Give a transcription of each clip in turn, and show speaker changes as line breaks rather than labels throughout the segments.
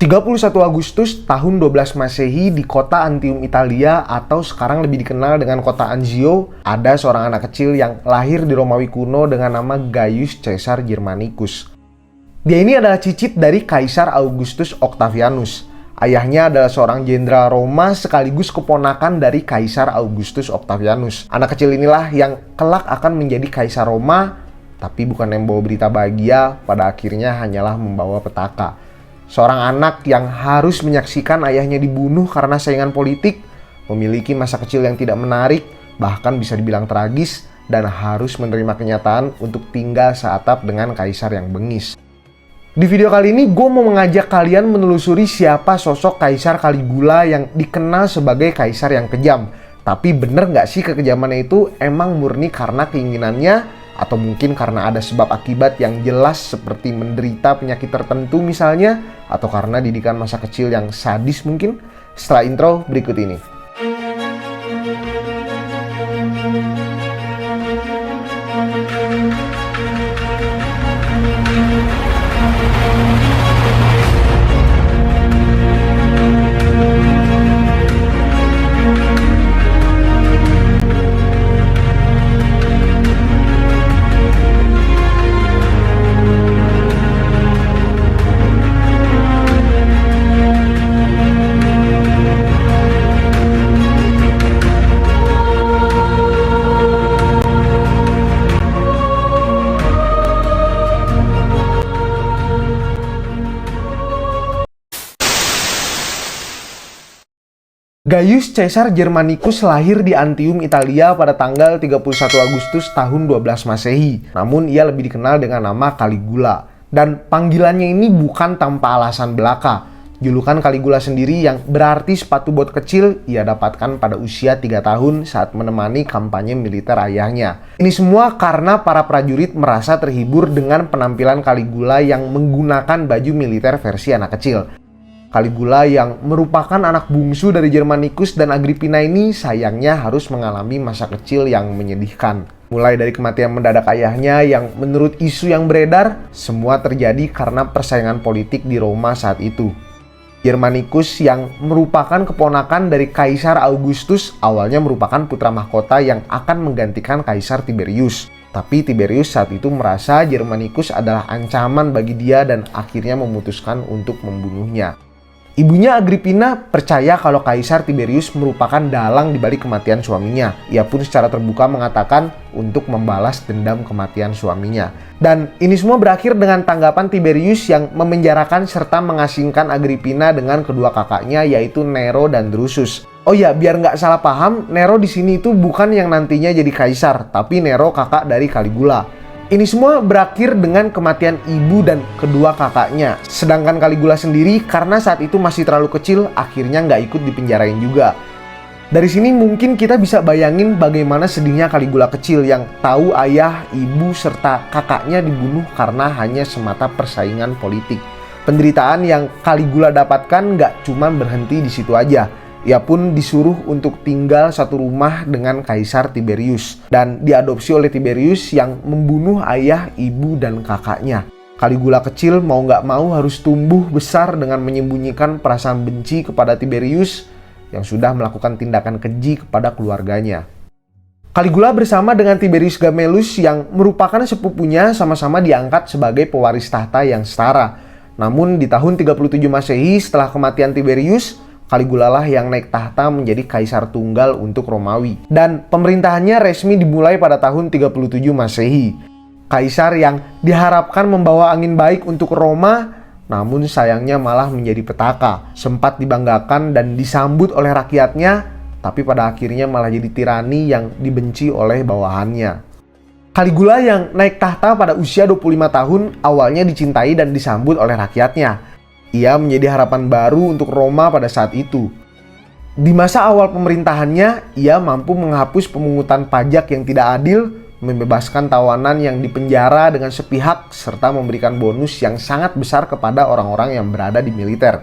31 Agustus tahun 12 Masehi di kota Antium, Italia, atau sekarang lebih dikenal dengan kota Anzio, ada seorang anak kecil yang lahir di Romawi kuno dengan nama Gaius Caesar Germanicus. Dia ini adalah cicit dari Kaisar Augustus Octavianus. Ayahnya adalah seorang jenderal Roma sekaligus keponakan dari Kaisar Augustus Octavianus. Anak kecil inilah yang kelak akan menjadi Kaisar Roma, tapi bukan yang membawa berita bahagia, pada akhirnya hanyalah membawa petaka. Seorang anak yang harus menyaksikan ayahnya dibunuh karena saingan politik, memiliki masa kecil yang tidak menarik, bahkan bisa dibilang tragis, dan harus menerima kenyataan untuk tinggal seatap dengan kaisar yang bengis. Di video kali ini gue mau mengajak kalian menelusuri siapa sosok Kaisar Caligula yang dikenal sebagai kaisar yang kejam. Tapi bener nggak sih kekejamannya itu emang murni karena keinginannya, atau mungkin karena ada sebab akibat yang jelas seperti menderita penyakit tertentu misalnya, atau karena didikan masa kecil yang sadis mungkin? Setelah intro berikut ini. Gaius Caesar Germanicus lahir di Antium, Italia pada tanggal 31 Agustus tahun 12 Masehi. Namun ia lebih dikenal dengan nama Caligula. Dan panggilannya ini bukan tanpa alasan belaka. Julukan Caligula sendiri yang berarti sepatu bot kecil ia dapatkan pada usia 3 tahun saat menemani kampanye militer ayahnya. Ini semua karena para prajurit merasa terhibur dengan penampilan Caligula yang menggunakan baju militer versi anak kecil. Caligula yang merupakan anak bungsu dari Germanicus dan Agrippina ini sayangnya harus mengalami masa kecil yang menyedihkan. Mulai dari kematian mendadak ayahnya yang menurut isu yang beredar, semua terjadi karena persaingan politik di Roma saat itu. Germanicus yang merupakan keponakan dari Kaisar Augustus awalnya merupakan putra mahkota yang akan menggantikan Kaisar Tiberius. Tapi Tiberius saat itu merasa Germanicus adalah ancaman bagi dia dan akhirnya memutuskan untuk membunuhnya. Ibunya Agrippina percaya kalau Kaisar Tiberius merupakan dalang di balik kematian suaminya. Ia pun secara terbuka mengatakan untuk membalas dendam kematian suaminya. Dan ini semua berakhir dengan tanggapan Tiberius yang memenjarakan serta mengasingkan Agrippina dengan kedua kakaknya yaitu Nero dan Drusus. Oh ya, biar nggak salah paham, Nero di sini itu bukan yang nantinya jadi kaisar, tapi Nero kakak dari Caligula. Ini semua berakhir dengan kematian ibu dan kedua kakaknya. Sedangkan Caligula sendiri karena saat itu masih terlalu kecil, akhirnya nggak ikut dipenjarain juga. Dari sini mungkin kita bisa bayangin bagaimana sedihnya Caligula kecil yang tahu ayah, ibu, serta kakaknya dibunuh karena hanya semata persaingan politik. Penderitaan yang Caligula dapatkan nggak cuma berhenti di situ aja. Ia pun disuruh untuk tinggal satu rumah dengan Kaisar Tiberius dan diadopsi oleh Tiberius yang membunuh ayah, ibu, dan kakaknya. Caligula kecil mau nggak mau harus tumbuh besar dengan menyembunyikan perasaan benci kepada Tiberius yang sudah melakukan tindakan keji kepada keluarganya. Caligula bersama dengan Tiberius Gamellus yang merupakan sepupunya sama-sama diangkat sebagai pewaris tahta yang setara. Namun di tahun 37 Masehi setelah kematian Tiberius, Caligula lah yang naik tahta menjadi kaisar tunggal untuk Romawi. Dan pemerintahannya resmi dimulai pada tahun 37 Masehi. Kaisar yang diharapkan membawa angin baik untuk Roma, namun sayangnya malah menjadi petaka. Sempat dibanggakan dan disambut oleh rakyatnya, tapi pada akhirnya malah jadi tirani yang dibenci oleh bawahannya. Caligula yang naik tahta pada usia 25 tahun awalnya dicintai dan disambut oleh rakyatnya. Ia menjadi harapan baru untuk Roma pada saat itu. Di masa awal pemerintahannya, ia mampu menghapus pemungutan pajak yang tidak adil, membebaskan tawanan yang dipenjara dengan sepihak, serta memberikan bonus yang sangat besar kepada orang-orang yang berada di militer.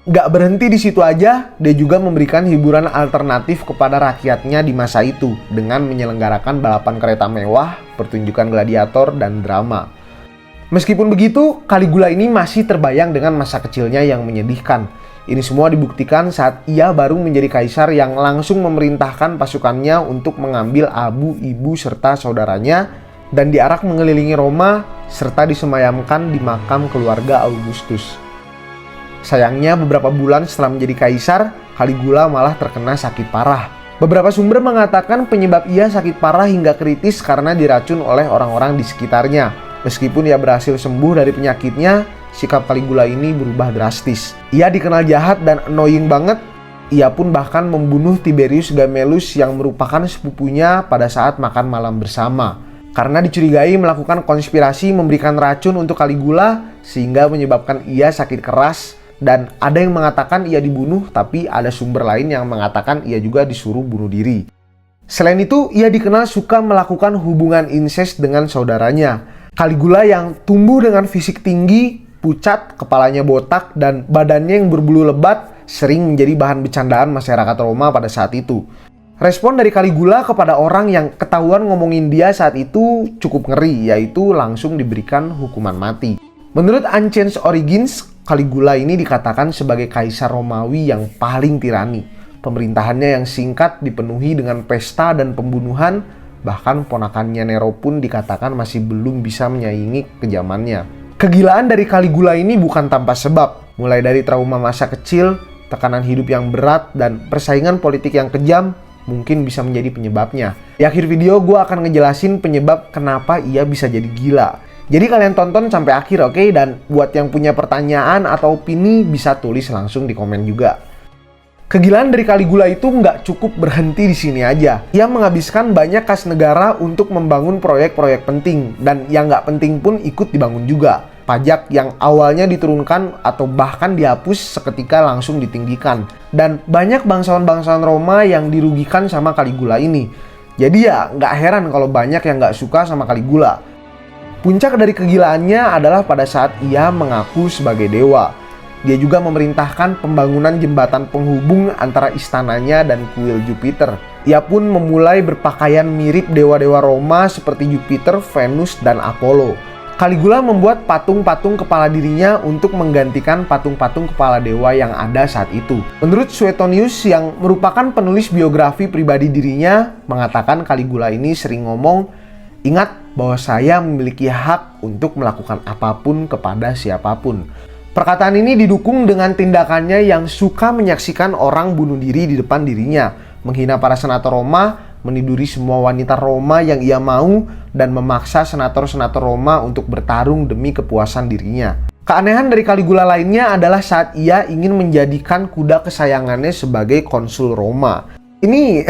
Gak berhenti di situ aja, dia juga memberikan hiburan alternatif kepada rakyatnya di masa itu dengan menyelenggarakan balapan kereta mewah, pertunjukan gladiator, dan drama. Meskipun begitu, Caligula ini masih terbayang dengan masa kecilnya yang menyedihkan. Ini semua dibuktikan saat ia baru menjadi kaisar yang langsung memerintahkan pasukannya untuk mengambil abu ibu serta saudaranya dan diarak mengelilingi Roma serta disemayamkan di makam keluarga Augustus. Sayangnya beberapa bulan setelah menjadi kaisar, Caligula malah terkena sakit parah. Beberapa sumber mengatakan penyebab ia sakit parah hingga kritis karena diracun oleh orang-orang di sekitarnya. Meskipun ia berhasil sembuh dari penyakitnya, sikap Caligula ini berubah drastis. Ia dikenal jahat dan annoying banget. Ia pun bahkan membunuh Tiberius Gemellus yang merupakan sepupunya pada saat makan malam bersama. Karena dicurigai melakukan konspirasi memberikan racun untuk Caligula, sehingga menyebabkan ia sakit keras. Dan ada yang mengatakan ia dibunuh, tapi ada sumber lain yang mengatakan ia juga disuruh bunuh diri. Selain itu, ia dikenal suka melakukan hubungan insest dengan saudaranya. Caligula yang tumbuh dengan fisik tinggi, pucat, kepalanya botak, dan badannya yang berbulu lebat sering menjadi bahan bercandaan masyarakat Roma pada saat itu. Respon dari Caligula kepada orang yang ketahuan ngomongin dia saat itu cukup ngeri, yaitu langsung diberikan hukuman mati. Menurut Ancient Origins, Caligula ini dikatakan sebagai kaisar Romawi yang paling tirani. Pemerintahannya yang singkat dipenuhi dengan pesta dan pembunuhan. Bahkan ponakannya Nero pun dikatakan masih belum bisa menyaingi kejamannya. Kegilaan dari Caligula ini bukan tanpa sebab. Mulai dari trauma masa kecil, tekanan hidup yang berat, dan persaingan politik yang kejam mungkin bisa menjadi penyebabnya. Di akhir video gue akan ngejelasin penyebab kenapa ia bisa jadi gila. Jadi kalian tonton sampai akhir, oke? Dan buat yang punya pertanyaan atau opini bisa tulis langsung di komen juga. Kegilaan dari Caligula itu nggak cukup berhenti di sini aja. Ia menghabiskan banyak kas negara untuk membangun proyek-proyek penting, dan yang nggak penting pun ikut dibangun juga. Pajak yang awalnya diturunkan atau bahkan dihapus seketika langsung ditinggikan. Dan banyak bangsawan-bangsawan Roma yang dirugikan sama Caligula ini. Jadi ya nggak heran kalau banyak yang nggak suka sama Caligula. Puncak dari kegilaannya adalah pada saat ia mengaku sebagai dewa. Dia juga memerintahkan pembangunan jembatan penghubung antara istananya dan kuil Jupiter. Ia pun memulai berpakaian mirip dewa-dewa Roma seperti Jupiter, Venus, dan Apollo. Caligula membuat patung-patung kepala dirinya untuk menggantikan patung-patung kepala dewa yang ada saat itu. Menurut Suetonius yang merupakan penulis biografi pribadi dirinya, mengatakan Caligula ini sering ngomong, "Ingat bahwa saya memiliki hak untuk melakukan apapun kepada siapapun." Perkataan ini didukung dengan tindakannya yang suka menyaksikan orang bunuh diri di depan dirinya, menghina para senator Roma, meniduri semua wanita Roma yang ia mau, dan memaksa senator-senator Roma untuk bertarung demi kepuasan dirinya. Keanehan dari Caligula lainnya adalah saat ia ingin menjadikan kuda kesayangannya sebagai konsul Roma. Ini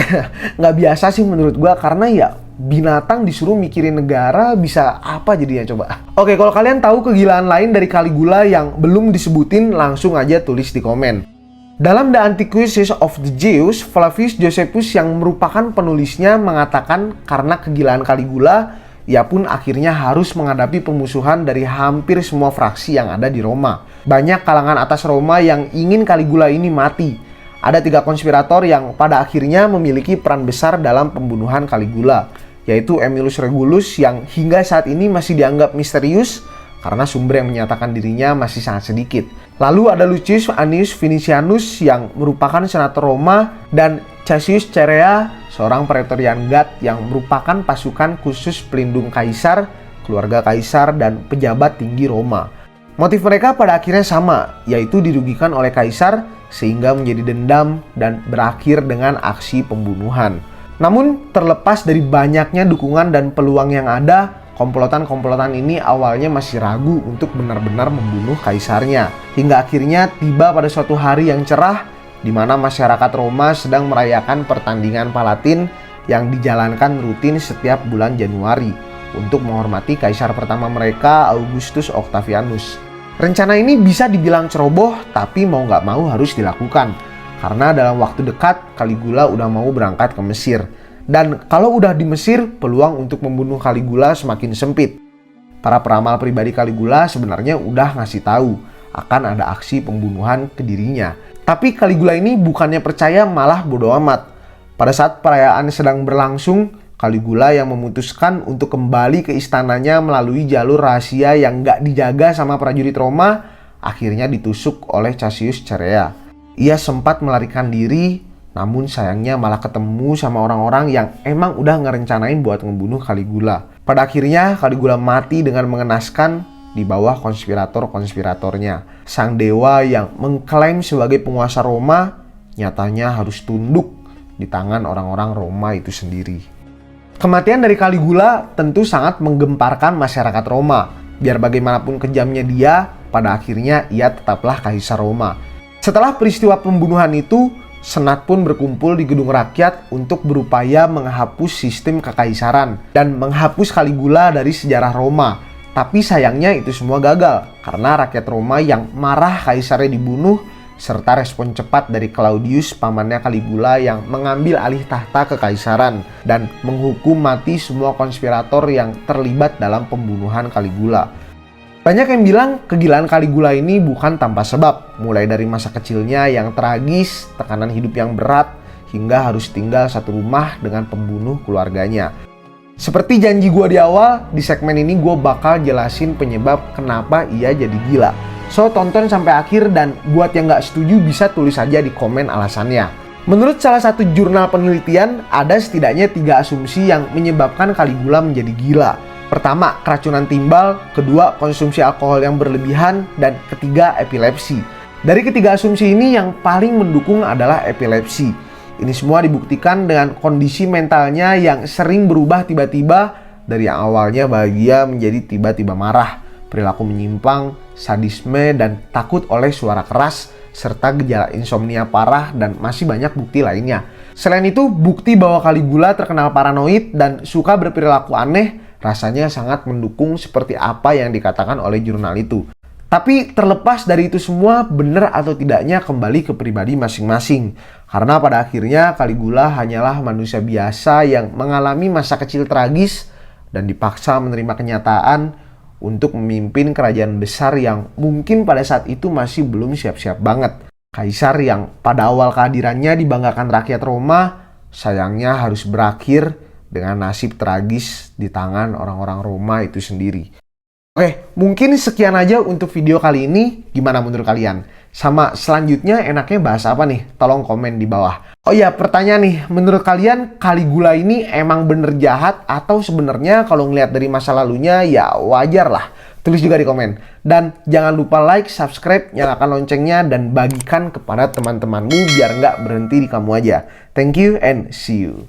nggak biasa sih menurut gua, karena ya binatang disuruh mikirin negara, bisa apa jadinya coba? Oke, kalau kalian tahu kegilaan lain dari Caligula yang belum disebutin, langsung aja tulis di komen. Dalam The Antiquities of the Jews, Flavius Josephus yang merupakan penulisnya mengatakan karena kegilaan Caligula, ia pun akhirnya harus menghadapi pemusuhan dari hampir semua fraksi yang ada di Roma. Banyak kalangan atas Roma yang ingin Caligula ini mati. Ada 3 konspirator yang pada akhirnya memiliki peran besar dalam pembunuhan Caligula, yaitu Aemilius Regulus yang hingga saat ini masih dianggap misterius karena sumber yang menyatakan dirinya masih sangat sedikit. Lalu ada Lucius Annius Vinicianus yang merupakan senator Roma, dan Cassius Chaerea, seorang Praetorian Guard yang merupakan pasukan khusus pelindung kaisar, keluarga kaisar, dan pejabat tinggi Roma. Motif mereka pada akhirnya sama, yaitu dirugikan oleh kaisar sehingga menjadi dendam dan berakhir dengan aksi pembunuhan. Namun terlepas dari banyaknya dukungan dan peluang yang ada, komplotan-komplotan ini awalnya masih ragu untuk benar-benar membunuh kaisarnya. Hingga akhirnya tiba pada suatu hari yang cerah di mana masyarakat Roma sedang merayakan pertandingan Palatin yang dijalankan rutin setiap bulan Januari untuk menghormati kaisar pertama mereka, Augustus Octavianus. Rencana ini bisa dibilang ceroboh, tapi mau nggak mau harus dilakukan. Karena dalam waktu dekat, Caligula udah mau berangkat ke Mesir. Dan kalau udah di Mesir, peluang untuk membunuh Caligula semakin sempit. Para peramal pribadi Caligula sebenarnya udah ngasih tahu akan ada aksi pembunuhan ke dirinya. Tapi Caligula ini bukannya percaya, malah bodo amat. Pada saat perayaan sedang berlangsung, Caligula yang memutuskan untuk kembali ke istananya melalui jalur rahasia yang nggak dijaga sama prajurit Roma, akhirnya ditusuk oleh Cassius Chaerea. Ia sempat melarikan diri, namun sayangnya malah ketemu sama orang-orang yang emang udah ngerencanain buat ngebunuh Caligula. Pada akhirnya Caligula mati dengan mengenaskan di bawah konspirator-konspiratornya. Sang dewa yang mengklaim sebagai penguasa Roma nyatanya harus tunduk di tangan orang-orang Roma itu sendiri. Kematian dari Caligula tentu sangat menggemparkan masyarakat Roma. Biar bagaimanapun kejamnya dia, pada akhirnya ia tetaplah kaisar Roma. Setelah peristiwa pembunuhan itu, Senat pun berkumpul di gedung rakyat untuk berupaya menghapus sistem kekaisaran dan menghapus Caligula dari sejarah Roma. Tapi sayangnya itu semua gagal karena rakyat Roma yang marah kaisarnya dibunuh, serta respon cepat dari Claudius, pamannya Caligula, yang mengambil alih tahta kekaisaran dan menghukum mati semua konspirator yang terlibat dalam pembunuhan Caligula. Banyak yang bilang kegilaan Caligula ini bukan tanpa sebab, mulai dari masa kecilnya yang tragis, tekanan hidup yang berat, hingga harus tinggal satu rumah dengan pembunuh keluarganya. Seperti janji gue di awal, di segmen ini gue bakal jelasin penyebab kenapa ia jadi gila. So, tonton sampai akhir, dan buat yang nggak setuju bisa tulis aja di komen alasannya. Menurut salah satu jurnal penelitian, ada setidaknya 3 asumsi yang menyebabkan Caligula menjadi gila. Pertama, keracunan timbal. Kedua, konsumsi alkohol yang berlebihan. Dan ketiga, epilepsi. Dari ketiga asumsi ini, yang paling mendukung adalah epilepsi. Ini semua dibuktikan dengan kondisi mentalnya yang sering berubah tiba-tiba, dari yang awalnya bahagia menjadi tiba-tiba marah, perilaku menyimpang, sadisme, dan takut oleh suara keras, serta gejala insomnia parah, dan masih banyak bukti lainnya. Selain itu, bukti bahwa Caligula terkenal paranoid dan suka berperilaku aneh rasanya sangat mendukung seperti apa yang dikatakan oleh jurnal itu. Tapi terlepas dari itu semua, benar atau tidaknya kembali ke pribadi masing-masing. Karena pada akhirnya Caligula hanyalah manusia biasa yang mengalami masa kecil tragis dan dipaksa menerima kenyataan untuk memimpin kerajaan besar yang mungkin pada saat itu masih belum siap-siap banget. Kaisar yang pada awal kehadirannya dibanggakan rakyat Roma, sayangnya harus berakhir dengan nasib tragis di tangan orang-orang Roma itu sendiri. Oke, mungkin sekian aja untuk video kali ini. Gimana menurut kalian? Sama selanjutnya enaknya bahas apa nih? Tolong komen di bawah. Oh iya, pertanyaan nih, menurut kalian Caligula ini emang bener jahat atau sebenarnya kalau ngelihat dari masa lalunya ya wajar lah? Tulis juga di komen. Dan jangan lupa like, subscribe, nyalakan loncengnya, dan bagikan kepada teman-temanmu biar nggak berhenti di kamu aja. Thank you and see you.